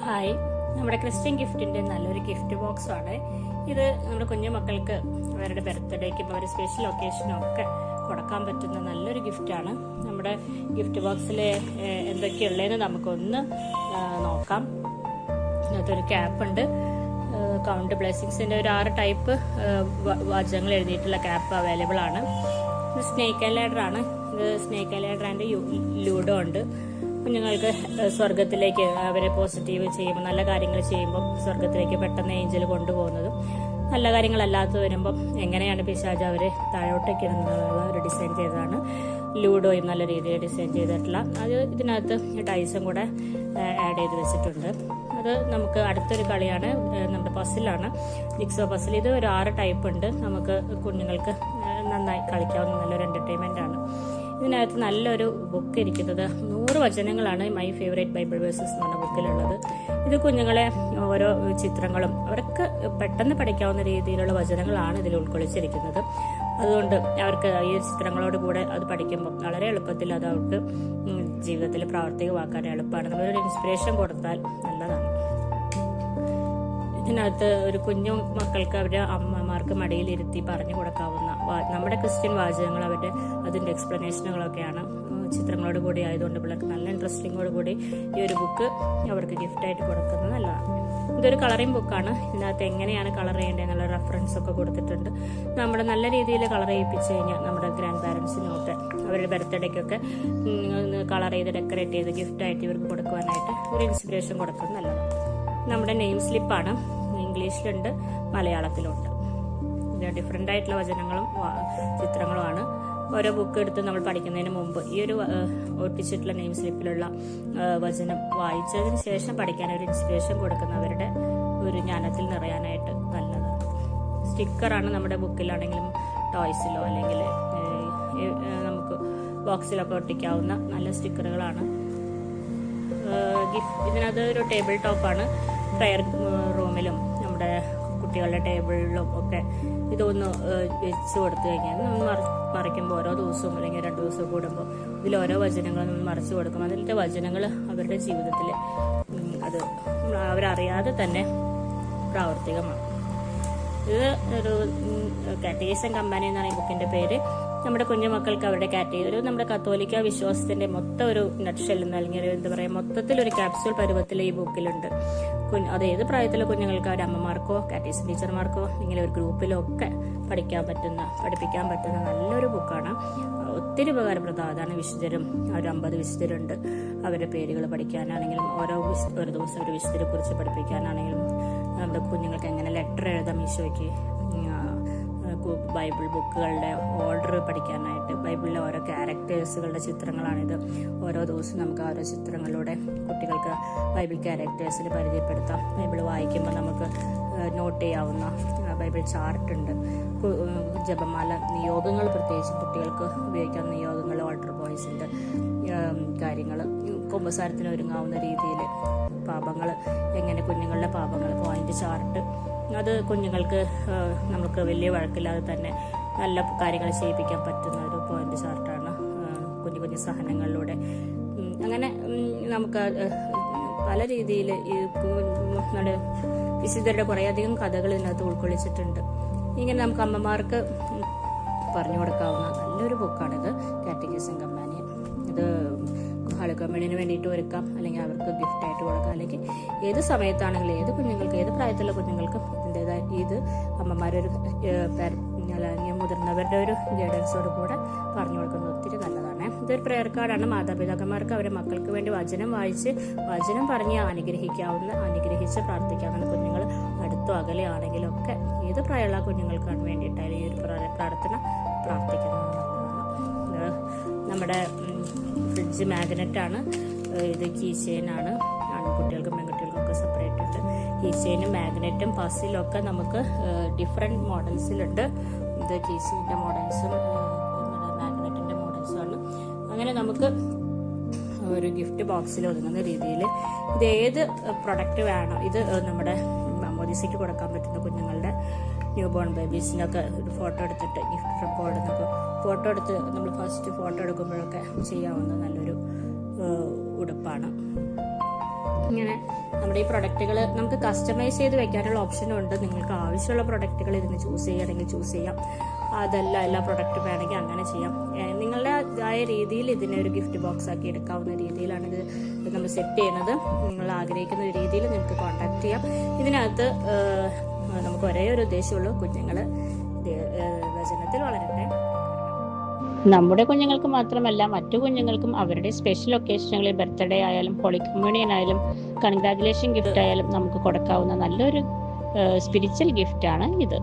Hi, നമ്മുടെ Christian ഗിഫ്റ്റിന്റെ നല്ലൊരു gift box ആണ് ഇത്. നമ്മുടെ കുഞ്ഞു മക്കൾക്ക് അവരുടെ ബർത്ത്ഡേക്കും അവർ സ്പെഷ്യൽ ഒക്കേഷനും ഒക്കെ കൊടുക്കാൻ പറ്റുന്ന നല്ലൊരു ഗിഫ്റ്റാണ്. നമ്മുടെ ഗിഫ്റ്റ് ബോക്സിൽ എന്തൊക്കെയുള്ളതെന്ന് നമുക്കൊന്ന് നോക്കാം. അതിനകത്തൊരു ക്യാപ്പ് ഉണ്ട്, കൗണ്ട് ബ്ലെസ്സിങ്സിന്റെ ഒരു 6 ടൈപ്പ് വാചകങ്ങൾ എഴുതിയിട്ടുള്ള ക്യാപ്പ് അവൈലബിൾ ആണ്. ഇത് സ്നേക്ക് ലാഡർ ആണ്. ഇത് സ്നേക്ക് ലാഡർ ആൻഡ് ലൂഡോ ഉണ്ട്. കുഞ്ഞുങ്ങൾക്ക് സ്വർഗത്തിലേക്ക് അവരെ പോസിറ്റീവ് ചെയ്യുമ്പോൾ, നല്ല കാര്യങ്ങൾ ചെയ്യുമ്പോൾ സ്വർഗത്തിലേക്ക് പെട്ടെന്ന് ഏഞ്ചൽ കൊണ്ടുപോകുന്നതും, നല്ല കാര്യങ്ങളല്ലാത്ത വരുമ്പം എങ്ങനെയാണ് പിശാച് അവരെ താഴോട്ടേക്ക് ഇടുന്നതെന്നുള്ള ഒരു ഡിസൈൻ ചെയ്തതാണ്. ലൂഡോയും നല്ല രീതിയിൽ ഡിസൈൻ ചെയ്തിട്ടുള്ള അത് ഇതിനകത്ത് ടൈസും കൂടെ ആഡ് ചെയ്ത് വെച്ചിട്ടുണ്ട്. അത് നമുക്ക് അടുത്തൊരു കളിയാണ്, നമ്മുടെ പസിലാണ്, ജിക്സോ പസിൽ. ഇത് ഒരു 6 ടൈപ്പ് ഉണ്ട്. നമുക്ക് കുഞ്ഞുങ്ങൾക്ക് നന്നായി കളിക്കാവുന്ന നല്ലൊരു എന്റർടൈൻമെന്റ് ആണ്. ഇതിനകത്ത് നല്ലൊരു ബുക്ക് ഇരിക്കുന്നത് 100 വചനങ്ങളാണ്. മൈ ഫേവറേറ്റ് ബൈബിൾ വേഴ്സസ് എന്ന് പറഞ്ഞ ബുക്കിലുള്ളത്. ഇത് കുഞ്ഞുങ്ങളെ ഓരോ ചിത്രങ്ങളും അവർക്ക് പെട്ടെന്ന് പഠിക്കാവുന്ന രീതിയിലുള്ള വചനങ്ങളാണ് ഇതിൽ ഉൾക്കൊള്ളിച്ചിരിക്കുന്നത്. അതുകൊണ്ട് അവർക്ക് ഈ ചിത്രങ്ങളോട് കൂടെ അത് പഠിക്കുമ്പോൾ വളരെ എളുപ്പത്തിൽ അത് അവർക്ക് ജീവിതത്തിൽ പ്രാവർത്തികമാക്കാൻ എളുപ്പമാണ്. നമ്മളൊരു ഇൻസ്പിറേഷൻ കൊടുത്താൽ നല്ലതാണ്. ഇതിനകത്ത് ഒരു കുഞ്ഞു മക്കൾക്ക് അവരുടെ അമ്മമാർക്ക് മടിയിലിരുത്തി പറഞ്ഞു കൊടുക്കാവുന്ന നമ്മുടെ ക്രിസ്ത്യൻ വാചകങ്ങൾ, അവരുടെ അതിന്റെ എക്സ്പ്ലനേഷനുകളൊക്കെയാണ്. ചിത്രങ്ങളോട് കൂടി ആയതുകൊണ്ട് പിള്ളേർക്ക് നല്ല ഇൻട്രസ്റ്റിങ്ങോട് കൂടി ഈ ഒരു ബുക്ക് അവർക്ക് ഗിഫ്റ്റായിട്ട് കൊടുക്കുന്നത് നല്ലതാണ്. ഇതൊരു കളറിംഗ് ബുക്കാണ്. ഇതിനകത്ത് എങ്ങനെയാണ് കളർ ചെയ്യേണ്ടത് എന്നുള്ള റെഫറൻസ് ഒക്കെ കൊടുത്തിട്ടുണ്ട്. നമ്മൾ നല്ല രീതിയിൽ കളർ ചെയ്യിപ്പിച്ചു കഴിഞ്ഞാൽ നമ്മുടെ ഗ്രാൻഡ് പാരൻസിനൊക്കെ അവരുടെ ബർത്ത്ഡേക്കൊക്കെ കളർ ചെയ്ത് ഡെക്കറേറ്റ് ചെയ്ത് ഗിഫ്റ്റായിട്ട് ഇവർക്ക് കൊടുക്കുവാനായിട്ട് ഒരു ഇൻസ്പിറേഷൻ കൊടുക്കുന്നത് നല്ലതാണ്. നമ്മുടെ നെയിം സ്ലിപ്പാണ്. ഇംഗ്ലീഷിലുണ്ട്, മലയാളത്തിലുണ്ട്. ഡിഫറെൻ്റ് ആയിട്ടുള്ള വചനങ്ങളും ചിത്രങ്ങളുമാണ്. ഓരോ ബുക്ക് എടുത്ത് നമ്മൾ പഠിക്കുന്നതിന് മുമ്പ് ഈ ഒരു ഒട്ടിച്ചിട്ടുള്ള നെയിം സ്ലിപ്പിലുള്ള വചനം വായിച്ചതിന് ശേഷം പഠിക്കാൻ ഒരു ഇൻസ്പിറേഷൻ കൊടുക്കുന്നവരുടെ ഒരു ജ്ഞാനത്തിൽ നിറയാനായിട്ട് നല്ലതാണ്. സ്റ്റിക്കറാണ്. നമ്മുടെ ബുക്കിലാണെങ്കിലും ടോയ്സിലോ അല്ലെങ്കിൽ നമുക്ക് ബോക്സിലൊക്കെ ഒട്ടിക്കാവുന്ന നല്ല സ്റ്റിക്കറുകളാണ്. ഇതിനകത്ത് ഒരു ടേബിൾ ടോപ്പാണ്. പ്രയർ റൂമിലും നമ്മുടെ കുട്ടികളുടെ ടേബിളിലും ഒക്കെ ഇതൊന്ന് വെച്ച് കൊടുത്തു കഴിഞ്ഞാൽ നമ്മൾ മറിക്കുമ്പോൾ ഓരോ ദിവസവും അല്ലെങ്കിൽ 2 ദിവസം കൂടുമ്പോൾ ഇതിൽ ഓരോ വചനങ്ങൾ നമ്മൾ മറിച്ചു കൊടുക്കും. അതിലത്തെ വചനങ്ങൾ അവരുടെ ജീവിതത്തിൽ അത് അവരറിയാതെ തന്നെ പ്രാവർത്തികമാണ്. ഇത് ഒരു കാറ്റഗിസം കമ്പാനി എന്നാണ് ഈ ബുക്കിന്റെ പേര്. നമ്മുടെ കുഞ്ഞുമക്കൾക്ക് അവരുടെ ഒരു നമ്മുടെ കത്തോലിക്ക വിശ്വാസത്തിന്റെ മൊത്തം ഒരു നട്ട്ഷെൽ അല്ലെങ്കിൽ എന്താ പറയുക, മൊത്തത്തിലൊരു ക്യാപ്സ്യൂൾ പരുവത്തിൽ ഈ ബുക്കിലുണ്ട്. അത് ഏത് പ്രായത്തിലെ കുഞ്ഞുങ്ങൾക്ക് അവരുടെ അമ്മമാർക്കോ കാറ്റഗിസം ടീച്ചർമാർക്കോ അല്ലെങ്കിൽ ഒരു ഗ്രൂപ്പിലോ ഒക്കെ പഠിപ്പിക്കാൻ പറ്റുന്ന നല്ലൊരു ബുക്കാണ്. ഒത്തിരി ഉപകാരപ്രദമാണ്. വിശുദ്ധരും ഒരു 50 വിശുദ്ധരുണ്ട്. അവരുടെ പേരുകൾ പഠിക്കാനാണെങ്കിലും ഒരു ദിവസം ഒരു വിശുദ്ധരെ കുറിച്ച് പഠിപ്പിക്കാനാണെങ്കിലും നമ്മുടെ കുഞ്ഞുങ്ങൾക്ക് എങ്ങനെ ലെറ്റർ എഴുതാം ഈശോയ്ക്ക്, ബൈബിൾ ബുക്കുകളുടെ ഓർഡർ പഠിക്കാനായിട്ട്, ബൈബിളിലെ ഓരോ ക്യാരക്ടേഴ്സുകളുടെ ചിത്രങ്ങളാണിത്. ഓരോ ദിവസവും നമുക്ക് ഓരോ ചിത്രങ്ങളിലൂടെ കുട്ടികൾക്ക് ബൈബിൾ ക്യാരക്ടേഴ്സിന് പരിചയപ്പെടുത്താം. ബൈബിൾ വായിക്കുമ്പോൾ നമുക്ക് നോട്ട് ചെയ്യാവുന്ന ബൈബിൾ ചാർട്ടുണ്ട്. ജപമാല നിയോഗങ്ങൾ, പ്രത്യേകിച്ച് കുട്ടികൾക്ക് ഉപയോഗിക്കാവുന്ന നിയോഗങ്ങൾ, ഓൾട്ടർ ബോയ്സിന്റെ കാര്യങ്ങൾ, കുമ്പസാരത്തിന് ഒരുങ്ങാവുന്ന രീതിയിൽ പാപങ്ങൾ, എങ്ങനെ കുഞ്ഞുങ്ങളുടെ പാപങ്ങൾ, പോയിന്റ് ചാർട്ട്, അത് കുഞ്ഞുങ്ങൾക്ക് നമുക്ക് വലിയ വഴക്കില്ലാതെ തന്നെ നല്ല കാര്യങ്ങൾ ചെയ്യിപ്പിക്കാൻ പറ്റുന്ന ഒരു പോയിന്റ് ചാർട്ടാണ്. കുഞ്ഞു കുഞ്ഞു സഹനങ്ങളിലൂടെ അങ്ങനെ നമുക്ക് പല രീതിയിൽ ഈ നമ്മുടെ വിശുദ്ധരുടെ കുറേയധികം കഥകൾ ഇതിനകത്ത് ഉൾക്കൊള്ളിച്ചിട്ടുണ്ട്. ഇങ്ങനെ നമുക്ക് അമ്മമാർക്ക് പറഞ്ഞു കൊടുക്കാവുന്ന നല്ലൊരു ബുക്കാണിത്, കാറ്റഗിസം കമ്പാനി. ഇത് ഹോളികമ്മ്യൂണിന് വേണ്ടിയിട്ട് ഒരുക്കാം, അല്ലെങ്കിൽ അവർക്ക് ഗിഫ്റ്റായിട്ട് കൊടുക്കാം, അല്ലെങ്കിൽ ഏത് സമയത്താണെങ്കിലും ഏത് കുഞ്ഞുങ്ങൾക്ക്, ഏത് പ്രായത്തിലുള്ള കുഞ്ഞുങ്ങൾക്കും ഇതിൻ്റെതായ ഇത് അമ്മമാരൊരു അല്ലെങ്കിൽ മുതിർന്നവരുടെ ഒരു ഗൈഡൻസോട് കൂടെ പറഞ്ഞു കൊടുക്കുന്നത് ഒത്തിരി നല്ലതാണ്. ഇതൊരു പ്രയർ കാർഡാണ്. മാതാപിതാക്കന്മാർക്ക് അവരുടെ മക്കൾക്ക് വേണ്ടി വചനം വായിച്ച് വചനം പറഞ്ഞ് അനുഗ്രഹിച്ച് പ്രാർത്ഥിക്കാവുന്ന കുഞ്ഞുങ്ങൾ അടുത്തോ അകലെ ആണെങ്കിലും ഒക്കെ ഏത് പ്രായമുള്ള കുഞ്ഞുങ്ങൾക്കാണ് വേണ്ടിയിട്ടായാലും ഈ ഒരു പ്രാർത്ഥന പ്രാർത്ഥിക്കുന്നത് നല്ലതാണ്. നമ്മുടെ ഫ്രിഡ്ജ് മാഗ്നറ്റാണ്. ഇത് കീ ചെയിനാണ്. ആൺകുട്ടികൾക്കും പെൺകുട്ടികൾക്കും ഒക്കെ സെപ്പറേറ്റ് ഉണ്ട്. കീ ചെയിനും മാഗ്നറ്റും പസിലും ഒക്കെ നമുക്ക് ഡിഫറെന്റ് മോഡൽസിലുണ്ട്. ഇത് കീ ചെയിൻ്റെ മോഡൽസും മാഗ്നറ്റിന്റെ മോഡൽസും ആണ്. അങ്ങനെ നമുക്ക് ഒരു ഗിഫ്റ്റ് ബോക്സിൽ ഒതുങ്ങുന്ന രീതിയിൽ ഇത് ഏത് പ്രൊഡക്റ്റ് വേണം, ഇത് നമ്മുടെ മോദിസിക്ക് കൊടുക്കാൻ പറ്റുന്ന കുഞ്ഞുങ്ങളുടെ ന്യൂ ബോൺ ബേബീസിനൊക്കെ ഒരു ഫോട്ടോ എടുത്തിട്ട് ഗിഫ്റ്റ് റെക്കോർഡ് എന്നൊക്കെ ഫോട്ടോ എടുത്ത് നമ്മൾ ഫസ്റ്റ് ഫോട്ടോ എടുക്കുമ്പോഴൊക്കെ ചെയ്യാവുന്ന നല്ലൊരു ഉടുപ്പാണ്. ഇങ്ങനെ നമ്മുടെ ഈ പ്രൊഡക്റ്റുകൾ നമുക്ക് കസ്റ്റമൈസ് ചെയ്ത് വെക്കാനുള്ള ഓപ്ഷനും ഉണ്ട്. നിങ്ങൾക്ക് ആവശ്യമുള്ള പ്രൊഡക്റ്റുകൾ ഇതിന് ചൂസ് ചെയ്യുകയാണെങ്കിൽ ചൂസ് ചെയ്യാം. അതല്ല എല്ലാ പ്രൊഡക്റ്റും വേണമെങ്കിൽ അങ്ങനെ ചെയ്യാം. നിങ്ങളുടേതായ രീതിയിൽ ഇതിനെ ഒരു ഗിഫ്റ്റ് ബോക്സ് ആക്കി എടുക്കാവുന്ന രീതിയിലാണ് ഇത് നമ്മൾ സെറ്റ് ചെയ്യുന്നത്. നിങ്ങൾ ആഗ്രഹിക്കുന്ന ഒരു രീതിയിൽ നിങ്ങൾക്ക് കോൺടാക്ട് ചെയ്യാം. ഇതിനകത്ത് നമുക്ക് ഒരേ ഒരു ഉദ്ദേശമുള്ളൂ, കുഞ്ഞുങ്ങൾ വചനത്തിൽ വളരട്ടെ. നമ്മുടെ കുഞ്ഞുങ്ങൾക്ക് മാത്രമല്ല മറ്റു കുഞ്ഞുങ്ങൾക്കും അവരുടെ സ്പെഷ്യൽ ഒക്കേഷനുകളിൽ ബർത്ത്ഡേ ആയാലും ഹോളി കമ്മ്യൂണിയൻ ആയാലും കൺഗ്രാജുലേഷൻ ഗിഫ്റ്റ് ആയാലും നമുക്ക് കൊടുക്കാവുന്ന നല്ലൊരു സ്പിരിച്വൽ ഗിഫ്റ്റാണ് ഇത്.